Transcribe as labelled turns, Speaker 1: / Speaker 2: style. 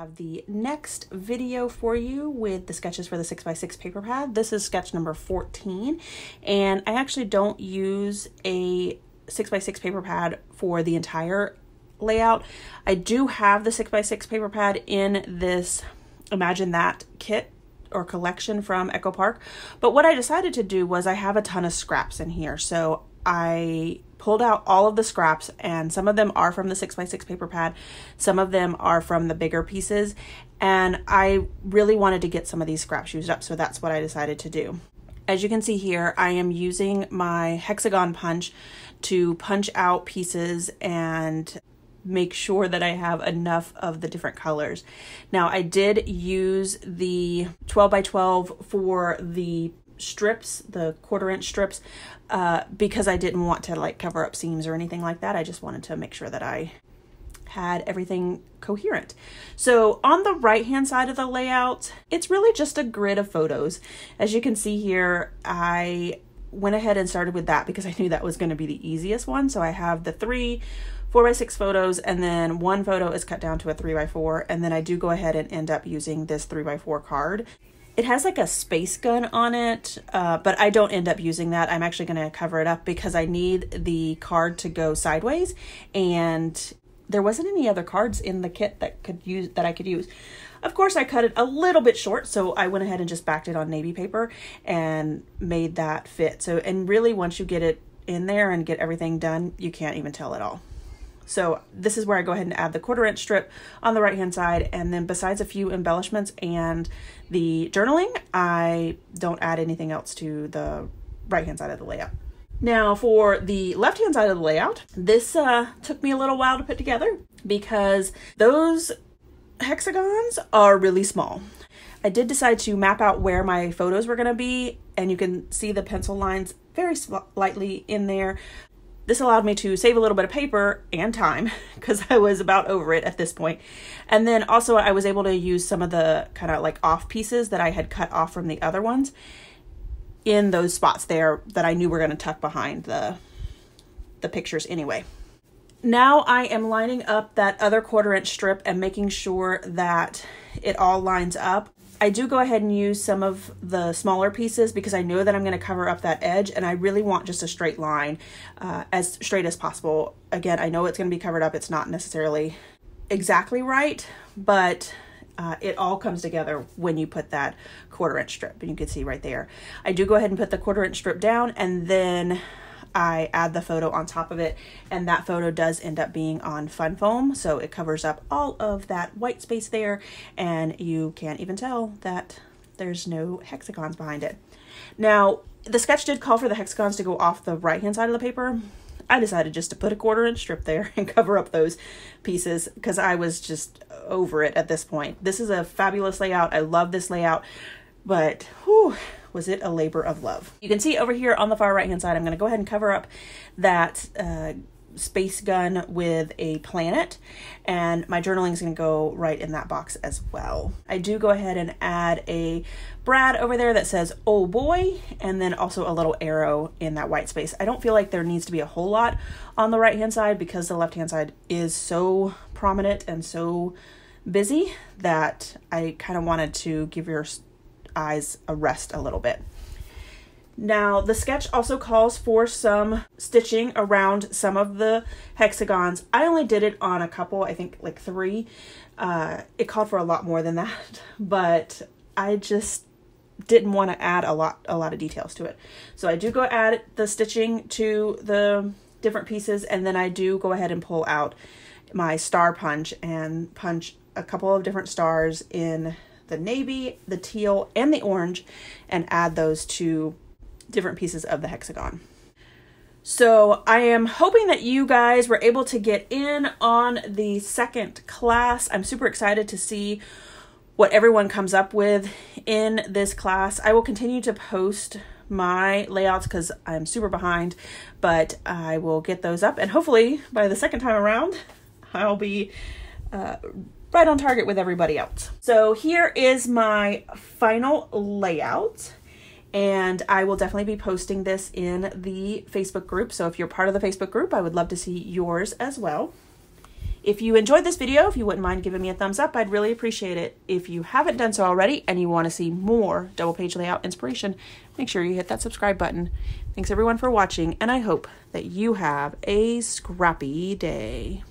Speaker 1: have the next video for you with the sketches for the 6x6 paper pad. This is sketch number 14, and I actually don't use a 6x6 paper pad for the entire layout. I do have the 6x6 paper pad in this Imagine That kit or collection from Echo Park, but what I decided to do was I have a ton of scraps in here, so I pulled out all of the scraps, and some of them are from the 6x6 paper pad, some of them are from the bigger pieces, and I really wanted to get some of these scraps used up, so that's what I decided to do. As you can see here, I am using my hexagon punch to punch out pieces and make sure that I have enough of the different colors. Now, I did use the 12x12 for the strips, the 1/4" strips, because I didn't want to like cover up seams or anything like that. I just wanted to make sure that I had everything coherent. So on the right hand side of the layout, it's really just a grid of photos. As you can see here, I went ahead and started with that because I knew that was going to be the easiest one. So I have the 3 4x6 photos, and then one photo is cut down to a 3x4, and then I do go ahead and end up using this 3x4 card. It has like a space gun on it, but I don't end up using that. I'm actually going to cover it up because I need the card to go sideways, and there wasn't any other cards in the kit that I could use. Of course, I cut it a little bit short, so I went ahead and just backed it on navy paper and made that fit. So, and really once you get it in there and get everything done, you can't even tell at all. So this is where I go ahead and add the 1/4" strip on the right hand side, and then besides a few embellishments and the journaling, I don't add anything else to the right hand side of the layout. Now for the left hand side of the layout, this took me a little while to put together because those hexagons are really small. I did decide to map out where my photos were going to be, and you can see the pencil lines very slightly in there. This allowed me to save a little bit of paper and time because I was about over it at this point. And then also I was able to use some of the kind of like off pieces that I had cut off from the other ones in those spots there that I knew were going to tuck behind the pictures anyway. Now I am lining up that other 1/4" strip and making sure that it all lines up. I do go ahead and use some of the smaller pieces because I know that I'm going to cover up that edge, and I really want just a straight line, as straight as possible. Again, I know it's going to be covered up. It's not necessarily exactly right, but it all comes together when you put that 1/4" strip, and you can see right there. I do go ahead and put the 1/4" strip down, and then I add the photo on top of it, and that photo does end up being on fun foam, so it covers up all of that white space there, and you can't even tell that there's no hexagons behind it. Now, the sketch did call for the hexagons to go off the right hand side of the paper. I decided just to put a 1/4" strip there and cover up those pieces because I was just over it at this point. This is a fabulous layout. I love this layout, but whew, was it a labor of love. You can see over here on the far right hand side, I'm going to go ahead and cover up that space gun with a planet, and my journaling is going to go right in that box as well. I do go ahead and add a brad over there that says oh boy, and then also a little arrow in that white space. I don't feel like there needs to be a whole lot on the right hand side because the left hand side is so prominent and so busy that I kind of wanted to give your eyes a rest a little bit. Now the sketch also calls for some stitching around some of the hexagons. I only did it on a couple, I think like 3. It called for a lot more than that, but I just didn't want to add a lot of details to it. So I do go add the stitching to the different pieces, and then I do go ahead and pull out my star punch and punch a couple of different stars in the navy, the teal, and the orange, and add those to different pieces of the hexagon. So I am hoping that you guys were able to get in on the second class. I'm super excited to see what everyone comes up with in this class. I will continue to post my layouts because I'm super behind, but I will get those up, and hopefully by the second time around I'll be right on target with everybody else. So here is my final layout, and I will definitely be posting this in the Facebook group. So if you're part of the Facebook group, I would love to see yours as well. If you enjoyed this video, if you wouldn't mind giving me a thumbs up, I'd really appreciate it. If you haven't done so already and you want to see more double page layout inspiration, make sure you hit that subscribe button. Thanks everyone for watching, and I hope that you have a scrappy day.